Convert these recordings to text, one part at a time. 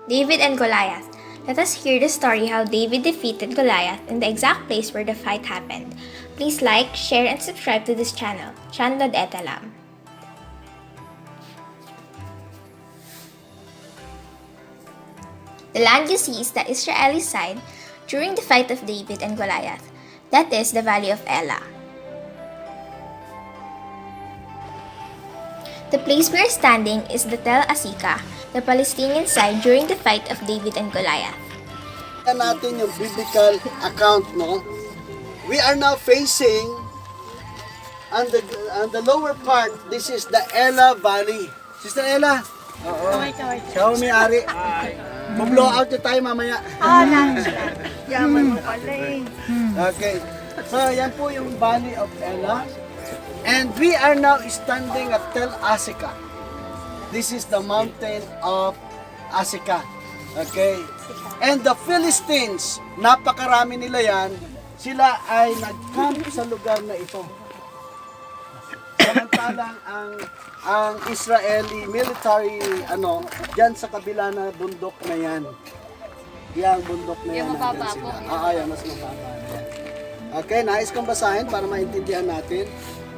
David and Goliath. Let us hear the story how David defeated Goliath in the exact place where the fight happened. Please like, share, and subscribe to this channel, chanlod etalam. The land you see is the Israeli side during the fight of David and Goliath. That is the valley of Elah. The place we are standing is the Tel Asika, the Palestinian side during the fight of David and Goliath. Natin yung biblical account, no? We are now facing on the lower part. This is the Elah Valley. Sister Elah. Oo. Siya may-ari. Mag-blow out na tayo mamaya. Yaman mo pala eh. Okay. So, yan po yung Valley of Elah. And we are now standing at Tel Asika. This is the mountain of Asika. Okay? And the Philistines, napakarami nila yan, sila ay nag-camp sa lugar na ito. Samantalang ang Israeli military, dyan sa kabila na bundok na yan. Yang bundok na yan. Yung mababa po. Yan, mas mababa. Okay, nais kong basahin para maintindihan natin.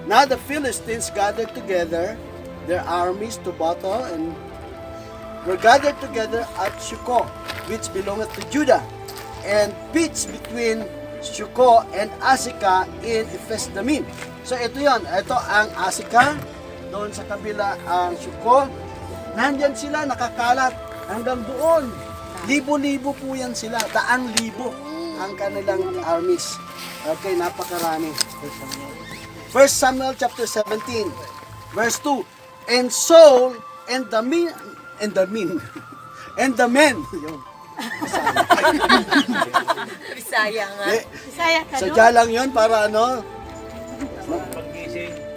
Now the Philistines gathered together their armies to battle and were gathered together at Shuko, which belongeth to Judah, and pitched between Shuko and Asika in Ephes-dammim. So ito yon, ito ang Asika, doon sa kabila ang Shuko. Nandyan sila nakakalat hanggang doon. Libo-libo po yan sila, daang libo ang kanilang armies. Okay, napakarami. 1 Samuel chapter 17, verse 2. And Saul and the men, Bisaya nga. Bisaya ka, no? Sadya lang yun para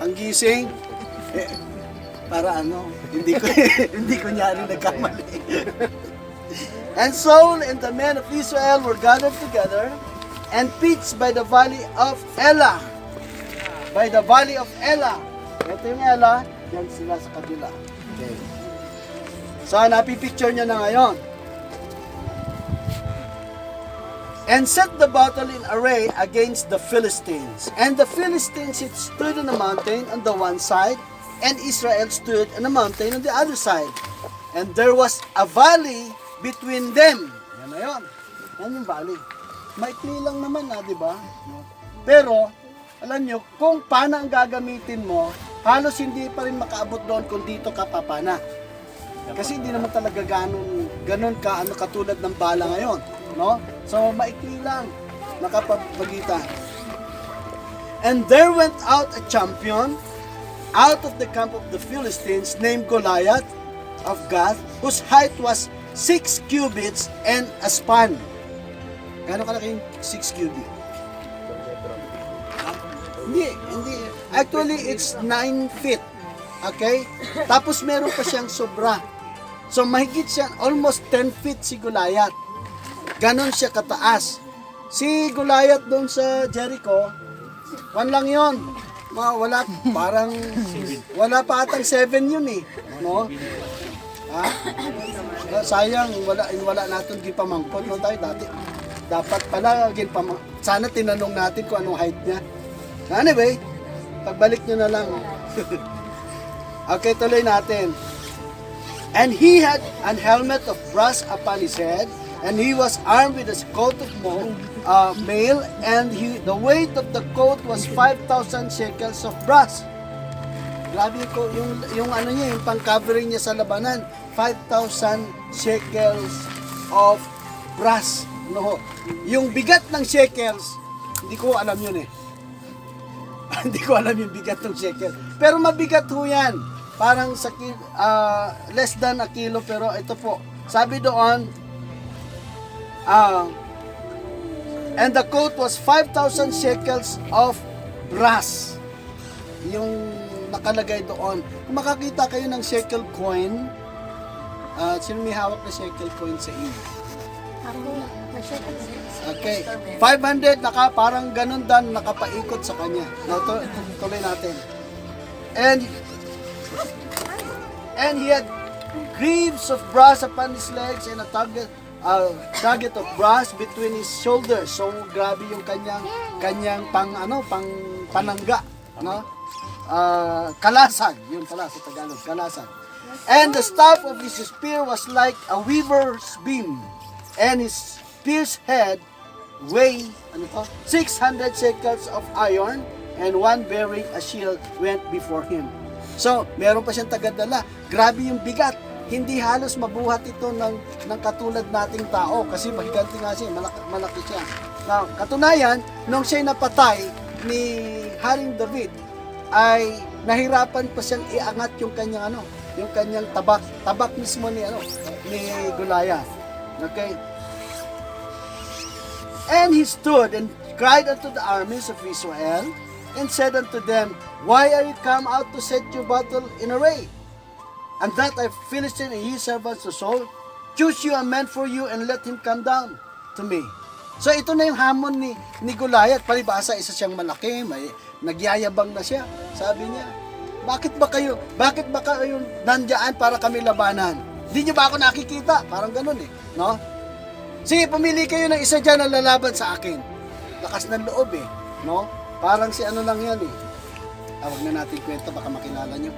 panggising. Para hindi ko nyari nagkamali. And Saul and the men of Israel were gathered together and pitched by the valley of Elah. By the valley of Elah. Ito yung Elah, yan sila sa kabila. Okay. So, napipicture nyo na ngayon. And set the battle in array against the Philistines. And the Philistines stood on the mountain on the one side, and Israel stood on the mountain on the other side. And there was a valley between them. Yan na yun. Yan yung valley. Maikli lang naman di ba? Pero, alam nyo, kung pana ang gagamitin mo, halos hindi pa rin makaabot doon kung dito ka papana. Kasi hindi naman talaga ganun ka katulad ng bala ngayon, no? So maikli lang nakapagitan. And there went out a champion out of the camp of the Philistines named Goliath of Gath, whose height was 6 cubits and a span. Gaano kalaki yung 6 cubits? Hindi. Actually, it's 9 feet. Okay? Tapos meron pa siyang sobra. So, mahigit siya, almost 10 feet si Goliath. Ganon siya kataas. Si Goliath doon sa Jericho, lang yon. Wala pa atang 7 yun eh. No? Ha? Sayang, wala natin gipamangkot. No, tayo dati. Dapat pala, sana tinanong natin kung anong height niya. Anyway, pagbalik nyo na lang. Okay, tuloy natin. And he had an helmet of brass upon his head, and he was armed with a coat of mail, and the weight of the coat was 5,000 shekels of brass. Grabe ko, yung niya, yung pang-covering niya sa labanan, 5,000 shekels of brass. No, yung bigat ng shekels, hindi ko alam yun eh. Hindi ko alam yung bigat ng shekel. Pero mabigat ho yan. Parang sa less than a kilo. Pero ito po. Sabi doon, and the coat was 5,000 shekels of brass. Yung nakalagay doon. Kung makakita kayo ng shekel coin, sino may hawak na shekel coin sa inyo? Okay. 500, parang ganun dan, nakapaikot sa kanya. Tuloy natin. And he had greaves of brass upon his legs, and a target of brass between his shoulders. So grabe yung kanyang panangga, no? Kalasag, yun pala sa Tagalog, kalasag. And the staff of his spear was like a weaver's beam, and his spear's head weighed 600 shekels of iron, and one bearing a shield went before him. So, meron pa siyang tagadala. Grabe yung bigat. Hindi halos mabuhat ito ng katulad nating tao kasi mahiganti nga siya, malaki siya. Now, katunayan, nung siya'y napatay ni Haring David, ay nahirapan pa siyang iangat yung kanyang tabak mismo ni Goliath. Okay? And he stood and cried unto the armies of Israel and said unto them, Why are you come out to set your battle in array? And that I Philistine and ye servants to Saul, choose you a man for you and let him come down to me. So ito na yung hamon ni Goliath. Palibasa, isa siyang malaki, nagyayabang na siya. Sabi niya, bakit ba kayo nandiyan para kami labanan? Hindi niyo ba ako nakikita? Parang ganun no? Sige, pumili kayo ng isa dyan na lalaban sa akin. Lakas ng loob no? Parang si ano lang yan Huwag na natin kwento, baka makilala niyo.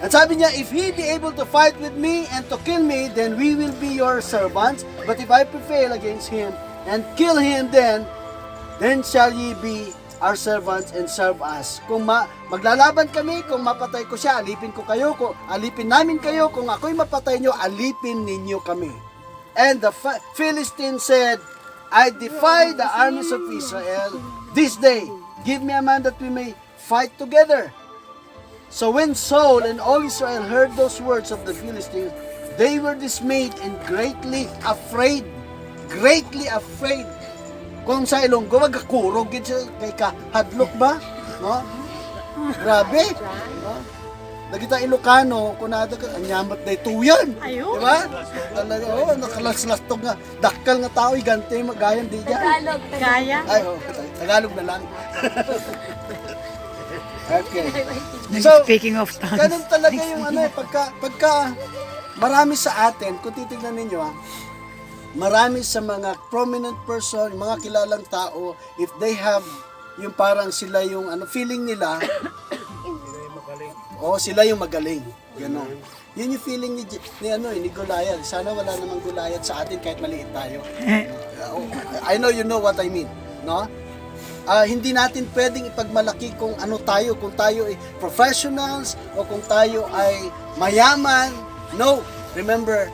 At sabi niya, if he be able to fight with me and to kill me, then we will be your servants. But if I prevail against him and kill him, then shall ye be our servants and serve us. Kung maglalaban kami, kung mapatay ko siya, alipin ko kayo, kung alipin namin kayo, kung ako'y mapatay nyo, alipin ninyo kami. And the Philistine said, I defy the armies of Israel this day. Give me a man that we may fight together. So when Saul and all Israel heard those words of the Philistines, they were dismayed and greatly afraid. Greatly afraid. Kung sa Ilonggo, magkakurog siya kay kahadlok ba? No? Grabe. No? Nagita Ilocano, kunada ka, anyamat na ituyan. Ayun. Diba? Talaga, nakalaslastok nga. Dakal nga tao, igante, magayan di dyan. Tagalog. Kaya? Ay, Tagalog na lang. Okay. So, speaking of tongues, ganun talaga yung pagka marami sa atin, kung titignan ninyo marami sa mga prominent person, mga kilalang tao, if they have yung parang sila yung feeling nila, sila yung magaling. Ganon. Yun yung feeling ni Goliath. Sana wala namang Goliath sa atin kahit maliit tayo. I know you know what I mean, no? Hindi natin pwedeng ipagmalaki kung ano tayo, kung tayo ay professionals o kung tayo ay mayaman. No, remember,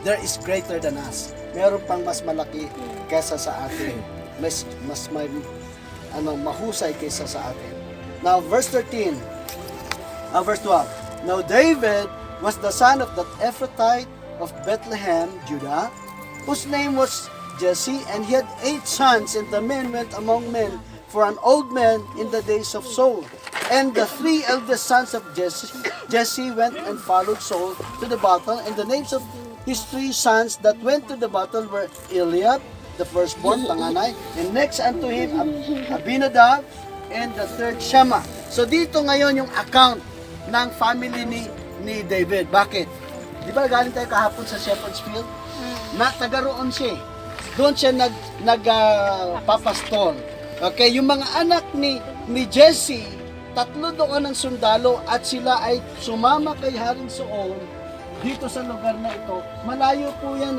there is greater than us. Meron pang mas malaki kaysa sa atin. Mas mahusay kaysa sa atin. Now, verse 13, verse 12. Now, David was the son of that Ephrathite of Bethlehem, Judah, whose name was Jesse, and he had 8 sons, and the men went among men for an old man in the days of Saul. And the 3 eldest sons of Jesse went and followed Saul to the battle, and the names of his 3 sons that went to the battle were Elah, the firstborn, panganay, and next unto him Abinadab, and the third Shammah. So dito ngayon yung account ng family ni David. Bakit? Di ba galing tayo kahapon sa Shepherd's Field? Taga roon siya. Doon siya nagpapastol. Okay, yung mga anak ni Jesse, 3 doon ng sundalo at sila ay sumama kay Haring Saul dito sa lugar na ito. Malayo po yan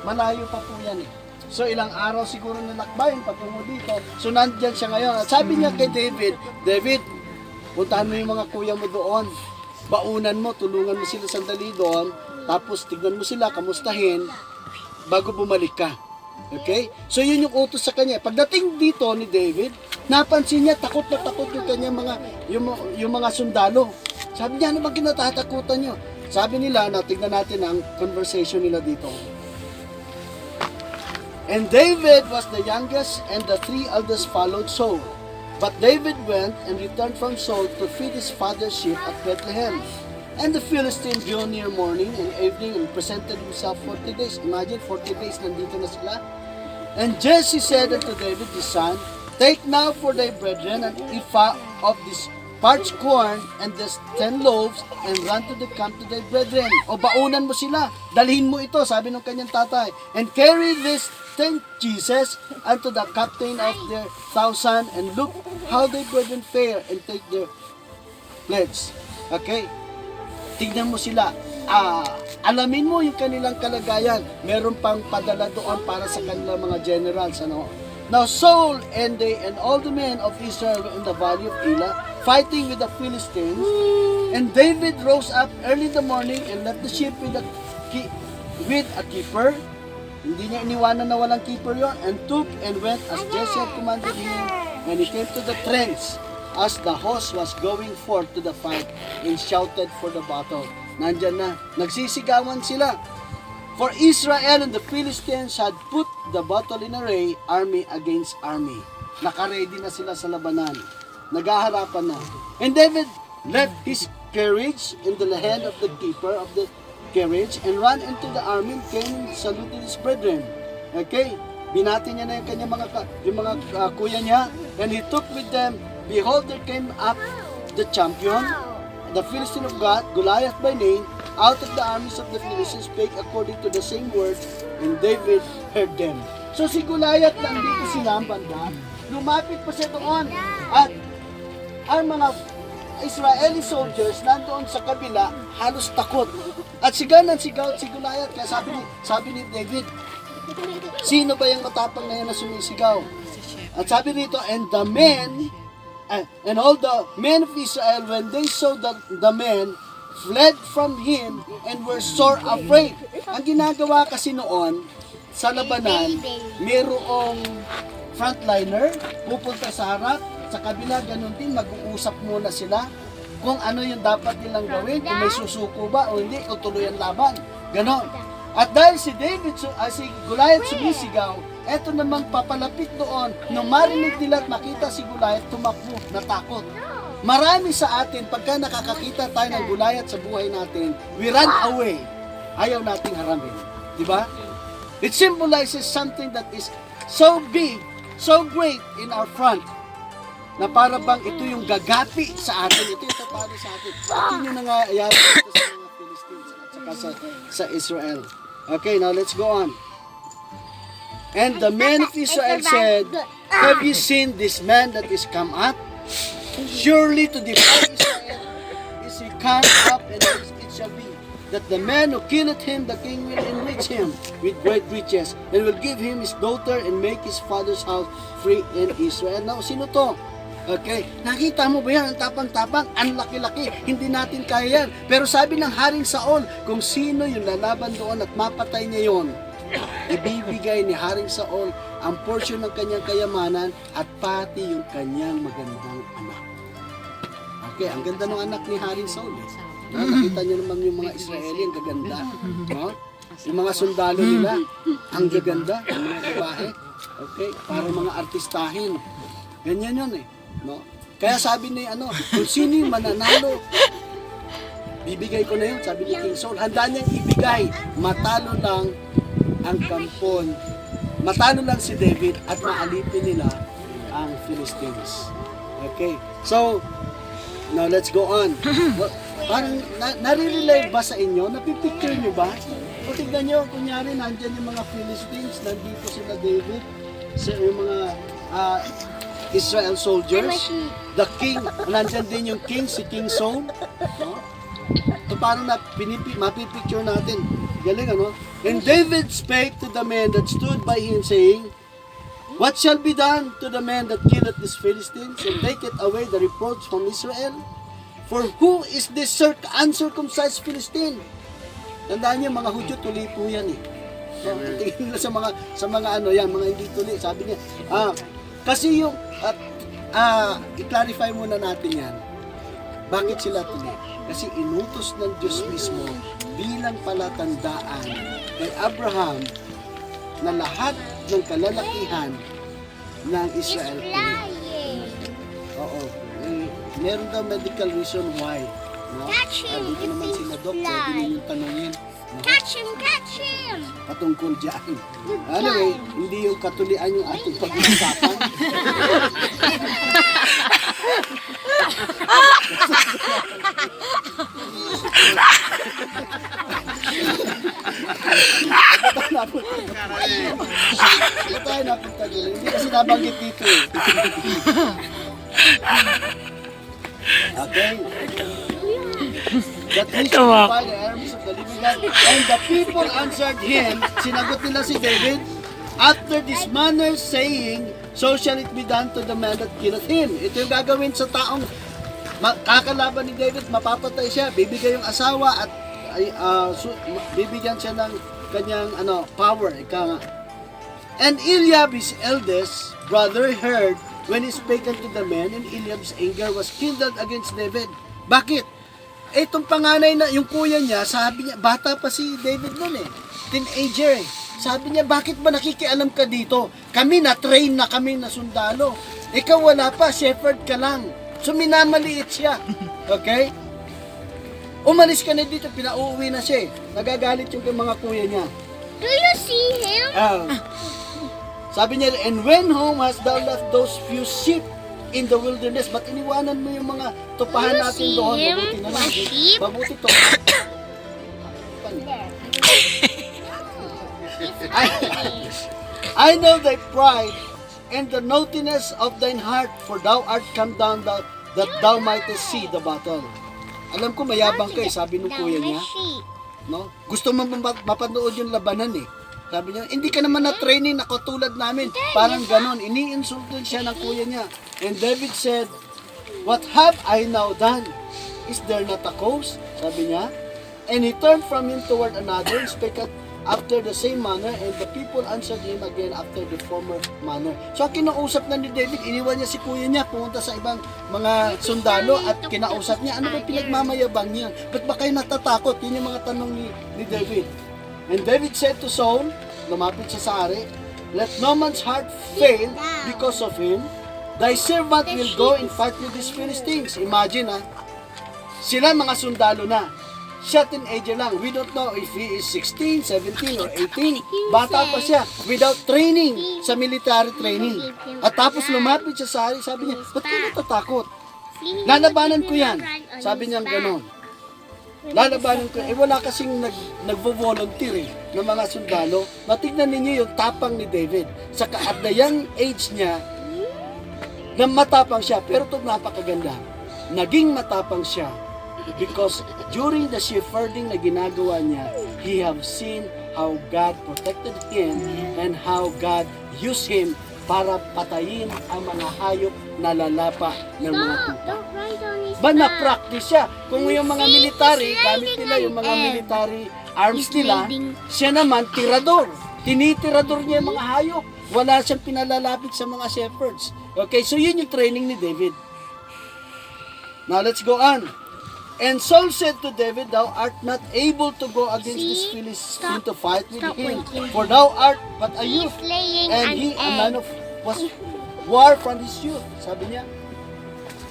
Malayo pa po yan So ilang araw siguro nalakbayin patungo dito. So nandiyan siya ngayon. At sabi niya kay David, puntahan mo yung mga kuya mo doon. Baunan mo, tulungan mo sila sandali doon. Tapos tignan mo sila, kamustahin bago bumalik ka. Okay? So yun yung utos sa kanya. Pagdating dito ni David, napansin niya takot na takot yung kanya yung mga sundalo. Sabi niya, ano ba kinatatakutan niyo? Sabi nila, tignan natin ang conversation nila dito. And David was the youngest, and the 3 eldest followed Saul. But David went and returned from Saul to feed his father's sheep at Bethlehem. And the Philistine drew near morning and evening and presented himself 40 days. Imagine, 40 days nandito na sila. And Jesse said unto David his son, Take now for thy brethren an ephah of this parched corn and the 10 loaves and run to the camp to thy brethren. O baunan mo sila, dalhin mo ito, sabi ng kanyang tatay. And carry this 10 cheeses unto the captain of their 1,000 and look how thy brethren fare and take their pledge. Okay? Tignan mo sila. Alamin mo yung kanilang kalagayan. Meron pang padala doon para sa kanilang mga generals. Ano? Now Saul and they and all the men of Israel were in the valley of Elah, fighting with the Philistines. And David rose up early in the morning and left the sheep with a keeper. Hindi niya iniwanan na walang keeper yon, and took and went as Jesse had commanded him. And he came to the trench as the host was going forth to the fight and shouted for the battle. Nandyan na, nagsisigawan sila. For Israel and the Philistines had put the battle in array, army against army. Nakaready na sila sa labanan. Naghaharapan na. And David left his carriage in the hand of the keeper of the carriage and ran into the army and came and saluted his brethren. Okay? Binati niya na yung kanyang mga kuya niya. And he took with them, behold, there came up the champion, the Philistine of God, Goliath by name, out of the armies of the Philistines, spake according to the same words, and David heard them. So si Goliath nandito sila, banda, lumapit pa siya doon. At ang mga Israeli soldiers nandoon sa kabila, halos takot. At sigaw si Goliath, kaya sabi ni David, sino ba yung matapang na yan na sumisigaw? At sabi rito, and all the men of Israel, when they saw the men, fled from him and were sore afraid. Ang ginagawa kasi noon, sa labanan, mayroong frontliner, pupunta sa harap, sa kabila, ganun din, mag-uusap muna sila kung ano yung dapat nilang gawin, kung may susuko ba o hindi, kung tuloy ang laban. Ganon. At dahil si Goliath sumisigaw, eto namang papalapit doon, nung marinig nila at makita si Goliath, tumakbo, natakot. Marami sa atin, pagka nakakakita tayo ng Goliath sa buhay natin, we run away. Ayaw nating haramin. Diba? It symbolizes something that is so big, so great in our front, na para bang ito yung gagapi sa atin, ito yung tatalo sa atin. Ito yung nangyayari dito sa mga Philistines at saka sa Israel. Okay, now let's go on. And the men of Israel said, have you seen this man that is come up? Surely to defy Israel is he come up, and it shall be that the man who killeth him, the king will enrich him with great riches, and will give him his daughter, and make his father's house free in Israel. Now, sino to? Okay, nakita mo ba yan? Ang tapang-tapang, ang laki-laki, hindi natin kaya yan. Pero sabi ng Haring Saul, kung sino yung lalaban doon at mapatay niya yon, ibibigay ni Haring Saul ang portion ng kanyang kayamanan at pati yung kanyang magandang anak. Okay, ang ganda ng anak ni Haring Saul. Nakita niyo naman yung mga Israeli, ang gaganda. No? Yung mga sundalo nila, ang gaganda. Yung mga babae. Okay, parang mga artistahin. Ganyan yun eh. No? Kaya sabi ni kung sino yung mananalo, bibigay ko na yun, sabi ni King Saul. Handa niyang ibigay, matalo lang ang kampon, matalo lang si David at maalipin nila ang Philistines. Okay, so now let's go on. Parang nare-relate ba sa inyo? Napipicture nyo ba? O tignan nyo, kunyari nandyan yung mga Philistines, nandito sila David, yung mga Israel soldiers, the king, nandyan din yung king, si King Saul. No? So parang mapipicture natin. Galing ano? And David spake to the men that stood by him, saying, what shall be done to the man that killeth these Philistines, and taketh away the reproach from Israel? For who is this uncircumcised Philistine? Tandaan niyo, mga Hudyo, tuli po yan eh. So, tingin nila sa mga mga hindi tuli. Sabi niya, kasi yung, i-clarify muna natin yan. Bakit sila tuli? Kasi inutos ng Diyos mismo bilang palatandaan kay Abraham na lahat ng kalalakihan ng Israel tuli. Oo. Meron daw medical reason why. No? Dito naman sila Doc, pwede ninyong tanongin. No? Catch him! Patungkol dyan. Anyway, hindi yung katulian yung ating pag-uusapan. Ito tayo napunta dito. Hindi kasi nabanggit dito eh. Okay. That he should defy the arms of the living God. And the people answered him, sinagot nila si David, after this manner saying, so shall it be done to the man that killeth him. Ito yung gagawin sa taong kakalaban ni David, mapapatay siya, bibigay yung asawa at bibigyan siya ng kanyang power. Ika nga. And Eliab, his eldest brother, heard when he spake unto the men, and Eliab's anger was kindled against David. Bakit? Itong panganay na, yung kuya niya, sabi niya, bata pa si David noon eh. Teenager eh. Sabi niya, bakit ba nakikialam ka dito? Kami na-train na kami na sundalo. Ikaw wala pa, shepherd ka lang. So minamaliit siya. Okay? Umalis ka na dito, pinauuwi na siya eh. Nagagalit yung mga kuya niya. Do you see him? Sabi niya, and when home hast thou left those few sheep in the wilderness? Ba't iniwanan mo yung mga tupahan Do you natin see doon? him? Mabuti naman. A sheep? Mabuti to. I know thy pride and the naughtiness of thine heart, for thou art come down that thou mightest see the battle. Alam ko mayabang ka eh, sabi ng kuya niya. No? Gusto mo mapanood yung labanan eh. Sabi niya, hindi ka naman na-training na katulad namin. Parang ganon. Ini-insulto siya ng kuya niya. And David said, what have I now done? Is there not a cause? Sabi niya. And he turned from him toward another and spake after the same manner, and the people answered him again after the former manner. So kinausap na ni David, iniwan niya si kuya niya, pumunta sa ibang mga sundalo at kinausap niya, ano ba pinagmamayabang niya? Ba't ba kayo natatakot? Yun yung mga tanong ni David. And David said to Saul, lumapit siya sa ari, let no man's heart fail because of him. Thy servant will go and fight with these Philistines. Imagine sila mga sundalo na. Siya teenager lang. We don't know if he is 16, 17, or 18. Bata pa siya. Without training, sa military training. At tapos lumapit siya sa hari, sabi niya, ba't ka natatakot? Lalabanan ko yan. Sabi niya gano'n. Lalabanan ko. Wala kasing nagvo-volunteer ng mga sundalo. Matignan ninyo yung tapang ni David. Sa at the young age niya, na matapang siya. Pero ito napakaganda. Naging matapang siya. Because during the shepherding na ginagawa niya, he have seen how God protected him and how God used him para patayin ang mga hayop na lalapa ng mga tupa. Ba na-practice siya? Kung yung mga military, gamit nila yung mga military arms nila, siya naman tirador. Tinitirador niya yung mga hayop. Wala siyang pinalalapit sa mga shepherds. Okay, so yun yung training ni David. Now let's go on. And Saul said to David, thou art not able to go against this Philistine to fight with him, for thou art but a youth, and he a man of war from his youth. Sabi niya,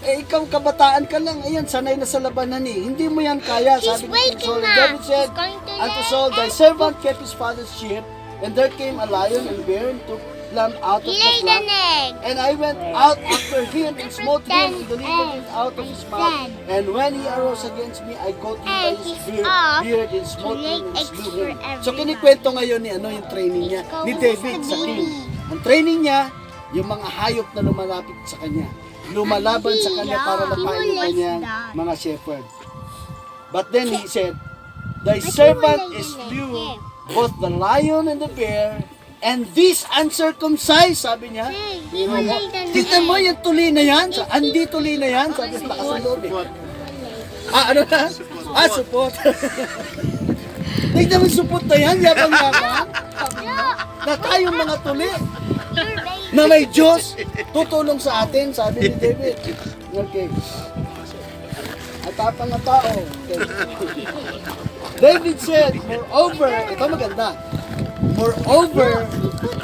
ikaw kabataan ka lang, ayan, sanay na sa labanan eh. Hindi mo yan kaya, sabi ni King Saul. And David said unto Saul, thy servant kept his father's sheep, and there came a lion and bear and took lamb out of the flock, and I went out after him and smote him and delivered him out of his mouth. And when he arose against me, I caught him by his beard and smote him and slew him. So kinikwento ngayon ni yung training niya ni David sa king. Ang training niya, yung mga hayop na lumalapit sa kanya, lumalaban sa kanya para lapain yung kanyang mga shepherd. But then he said, thy servant is slew both the lion and the bear, and this uncircumcised, sabi niya. Tignan mo yung tuli na yan. Andi tuli na yan. Sabi niya, lakas ng loob eh. Ano na? Support. Tignan mo yung support na yan. Yabang-yabang. Na tayong mga tuli na may Diyos tutulong sa atin, sabi ni David. Okay. At tapang ang tao. Okay. David said, moreover, ito maganda, moreover,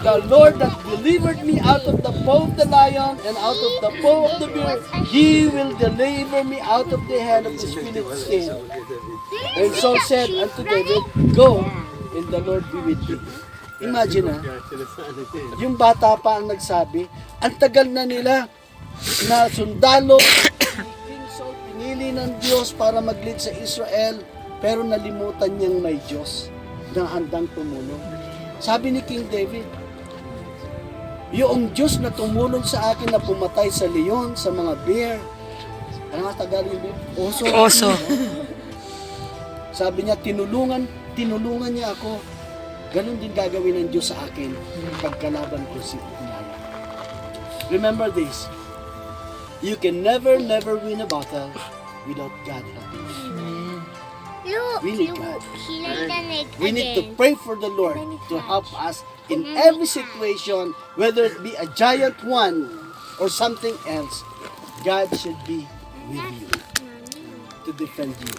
the Lord that delivered me out of the paw of the lion and out of the paw of the bear, he will deliver me out of the hand of this Philistine. And Saul said unto David, go, and the Lord be with thee. Imagine yung bata pa ang nagsabi, ang tagal na nila, na sundalo, King Saul, pinili ng Diyos para mag-lead sa Israel, pero nalimutan niyang may Diyos na handang tumulong. Sabi ni King David, yung Diyos na tumulong sa akin na pumatay sa leon, sa mga bear, ano nga Tagalog mo? Oso. Sabi niya, tinulungan niya ako. Ganon din gagawin ng Diyos sa akin pagkalaban ko si Goliath. Remember this, you can never win a battle without God helping you. Look, We need God. he laid an egg We need to again. pray for the Lord to help us in every situation, whether it be a giant one or something else. God should be with you to defend you.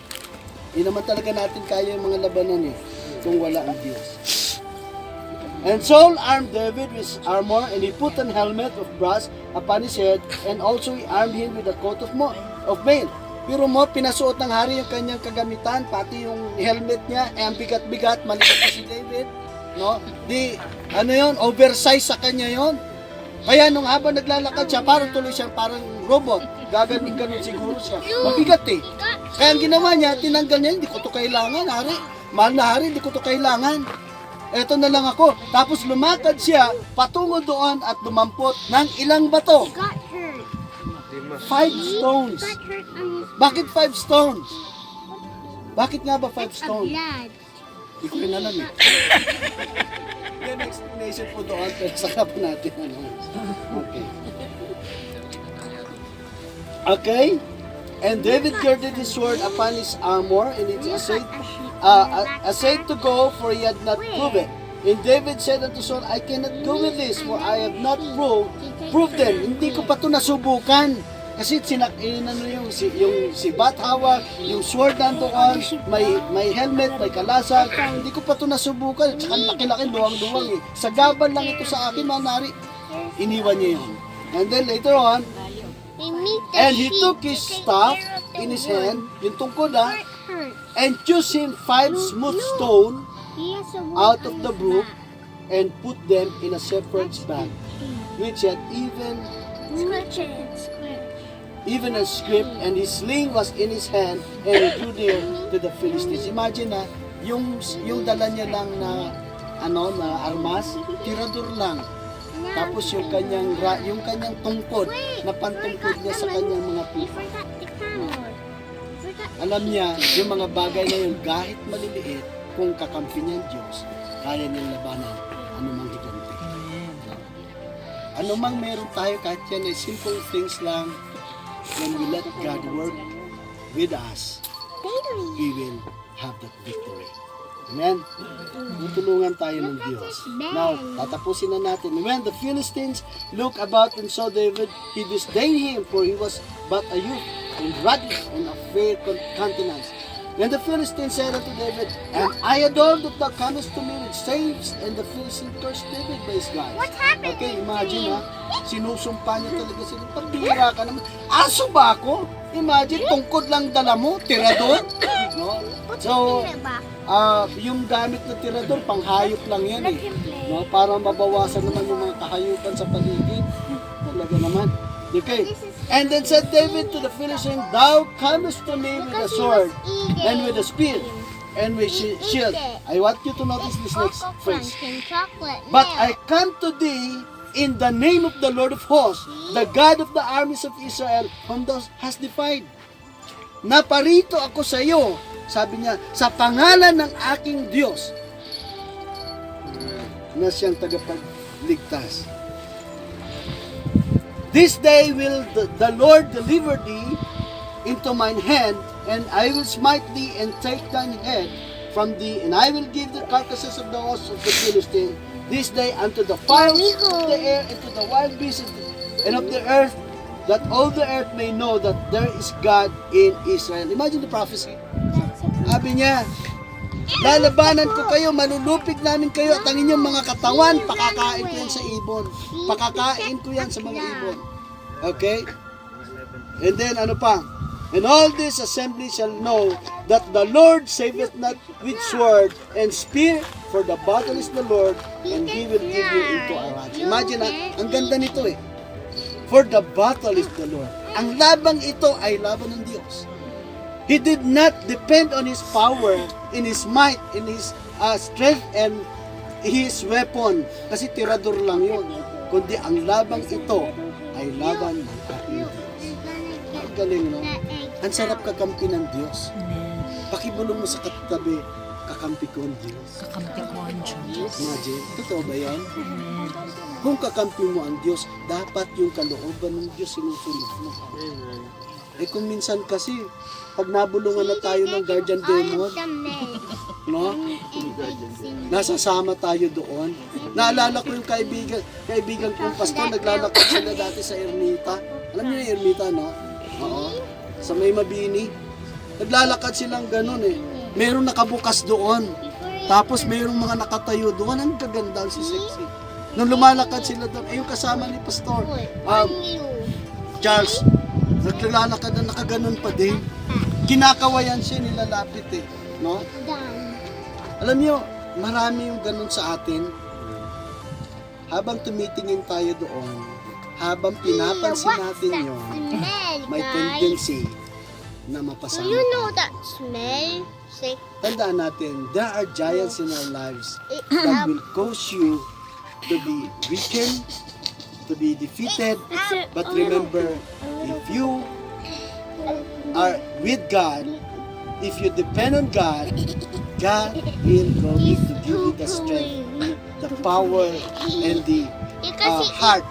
Hindi naman talaga natin kaya yung mga labanan kung wala ang Diyos. And Saul armed David with armor, and he put an helmet of brass upon his head, and also he armed him with a coat of mail. Pero pinasuot ng hari yung kanyang kagamitan, pati yung helmet niya, ang bigat-bigat, maliit pa si David. No? Oversize sa kanya yon. Kaya nung habang naglalakad siya, parang tuloy siya, parang robot. Gaganon siguro siya. Mabigat Kaya ang ginawa niya, tinanggal niya, hindi ko to kailangan, hari. Mahal na hari, hindi ko to kailangan. Eto na lang ako. Tapos lumakad siya patungo doon at lumampot ng ilang bato. Got hurt. 5 stones. Got hurt on his Bakit 5 stones? Bakit nga ba 5 stones? blood. Hindi ko rin alam Yan explanation po doon, pero saka po natin Okay. Okay? And David girded his sword upon his armor, and it essayed to go, for he had not proved it. And David said unto Saul, I cannot go with this, for I have not proved them. Hindi ko pa ito nasubukan. Kasi yung si bat hawak, yung sword nandoon, may helmet, may kalasag. Hindi ko pa ito nasubukan. Tsaka laki-laki, luwang-luwang Sa gaban lang ito sa akin, manari. Iniwan niya yun. And then later on, and he took his staff in his hand, yung tungkod and chose him 5 smooth stone out of the brook, and put them in a shepherd's bag, which had even a scrip, and his sling was in his hand, and he drew near to the Philistines. Imagine yung dala niya lang na armas, tirador lang. Tapos yung kanyang tungkod na pantungkod niya sa kanyang mga puso. Alam niya, yung mga bagay na yun, kahit maliliit, kung kakampi niya ang Diyos, kaya niyang labanan anumang higanti. Anumang meron tayo, kahit yan ay simple things lang, when we let God work with us, we will have that victory. Amen? Tutulungan tayo ng Diyos. Now, tatapusin na natin. When the Philistines looked about and saw David, he disdained him, for he was but a youth, and ruddy, and of fair countenance. Then the Philistines said unto David, Am I a dog that thou comest to me with staves? And the Philistines cursed David by his lies. What happened? Okay, imagine sinusumpa niya talaga sila. Pagtira ka naman. Aso ba ako? Imagine, tungkod lang dala mo, tirador. No? So, yung gamit na tirador, panghayop lang yan No? Para mabawasan naman yung mga kahayupan sa paligid. Talaga naman. Okay. And then said David to the Philistine, Thou comest to me with a sword, and with a spear, and with shield. I want you to notice this next phrase. But I come to thee in the name of the Lord of hosts, the God of the armies of Israel, whom thou hast defied. Naparito ako sa iyo, sabi niya, sa pangalan ng aking Diyos, na siyang tagapagligtas. This day will the Lord deliver thee into mine hand, and I will smite thee and take thine head from thee, and I will give the carcasses of the hosts of the Philistines this day unto the fowls of the air and to the wild beasts and of the earth, that all the earth may know that there is God in Israel. Imagine the prophecy. Sabi niya, lalabanan ko kayo, manulupig namin kayo, at ang inyong mga katawan, pakakain ko yan sa ibon. Pakakain ko yan sa mga ibon. Okay? And then, ano pa? And all this assembly shall know that the Lord saveth not with sword and spear, for the battle is the Lord, and He will give you into our hands. Imagine ang ganda nito For the battle is the Lord. Ang labang ito ay laban ng Diyos. He did not depend on his power, in his might, in his strength, and his weapon. Kasi tirador lang yun. Kundi ang labang ito ay laban ng ating Diyos. Ang galing, no? Ang sarap kakampi ng Diyos. Pakibulong mo sa katabi, kakampi ko ang Diyos. Kakampi ko ang Diyos. Imagine, totoo ba yan? Kung kakampi mo ang Diyos, dapat yung kalooban ng Diyos sinusunod mo. Eh kung minsan kasi, pag nabulungan na tayo ng guardian demon, no? Nasasama tayo doon. Naalala ko yung kaibigan kong pastor, naglalakad sila dati sa Ermita. Alam niyo yung Ermita, no? Oo. Sa may Mabini. Naglalakad silang ganun eh. Merong nakabukas doon. Tapos merong mga nakatayo doon. Ang kaganda, si sexy. Nung lumalakad sila doon, yung kasama ni Pastor, Charles, naglalakad na nakaganon pa din. Kinakawayan siya, nilalapit eh. No? Alam niyo, marami yung ganun sa atin. Habang tumitingin tayo doon, habang pinapansin natin yun, may tendency na mapasama You know tayo. that smell? Say, Tandaan natin, there are giants in our lives that will cause you to be weakened, to be defeated. But remember, if you are with God, if you depend on God, God will going to give you the strength, the power, and the heart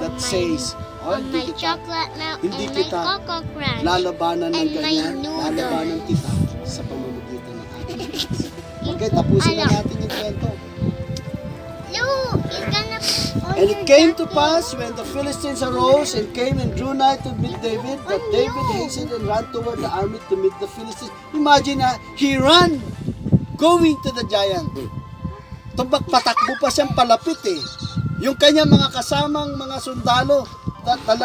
that says, oh, on my hindi kita, chocolate milk hindi and kita my Coco Crunch. lalabanan ng And my ganyan, noodles. lalabanan kita sa pamamagitan ng ating Diyos. Okay, tapusin na natin yung kwento. Look, it's gonna on And your it came to jacket. pass when the Philistines arose and came and drew nigh to meet David, that David hastened and ran toward the army to meet the Philistines. Imagine na, he ran going to the giant. Tumbak patakbo pa siyang palapit eh. Yung kanyang mga kasamang mga sundalo,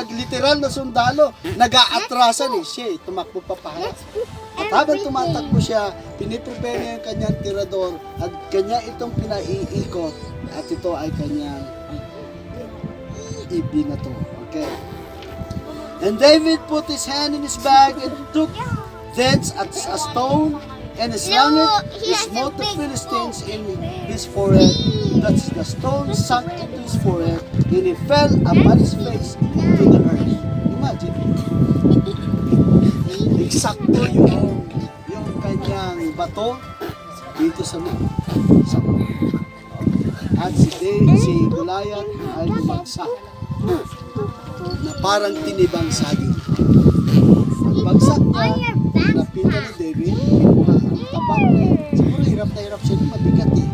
literal na sundalo, nag-aatrasan eh. Siya eh, tumakbo pa paharap. At habang tumatakbo siya, piniprepare niya yung kanyang tirador at kanya itong pinaiikot at ito ay kanyang ibinato. Okay? And David put his hand in his bag and took thence a stone and slung it. He smote the Philistines in his forehead. That's the stone sunk into his forehead and he fell upon his face to the earth. Imagine. Eksakto yung kanyang bato dito sa mga. At si Goliath ay bumagsak na parang tinibang saging. Pagbagsak niya, napitan ni David, kinuha ang tabak. Siguro hirap na hirap siya, mabigat eh.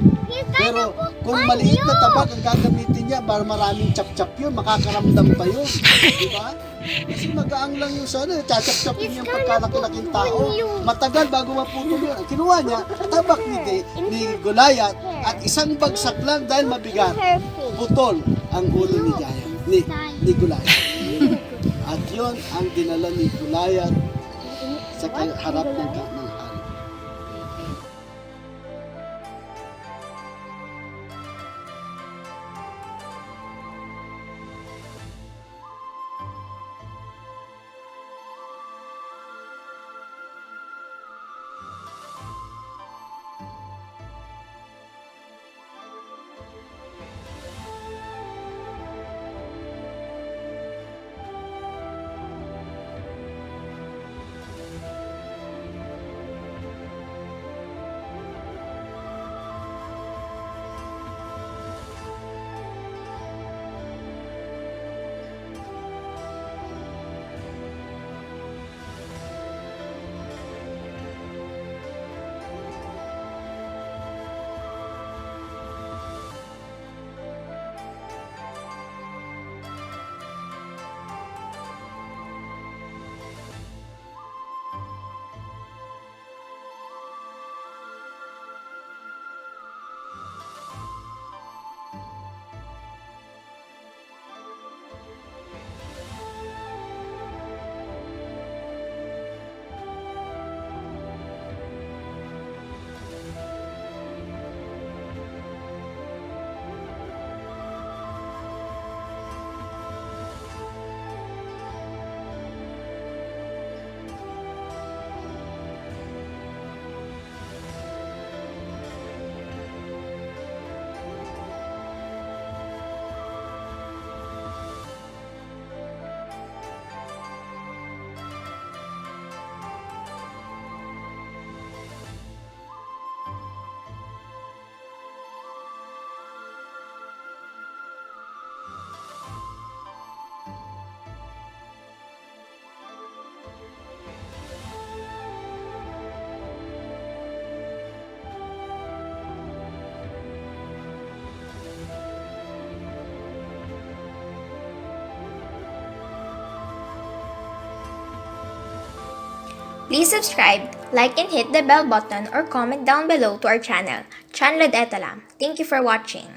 Pero kung maliit na tabak ang gagamitin niya, para maraming chap-chap yun, makakaramdam pa yun. Di ba? Kasi magaang lang yung sana, chachap-chapin yung pagkalaki-laking tao. Matagal bago maputol yun. Kinuha niya, tabak ni Goliath at isang bagsak lang dahil mabigat. Putol ang ulo ni Giant, ni Goliath. At yun ang dinala ni Goliath sa harap ng hari. Please subscribe, like and hit the bell button or comment down below to our channel, Chanlod Etalam. Thank you for watching.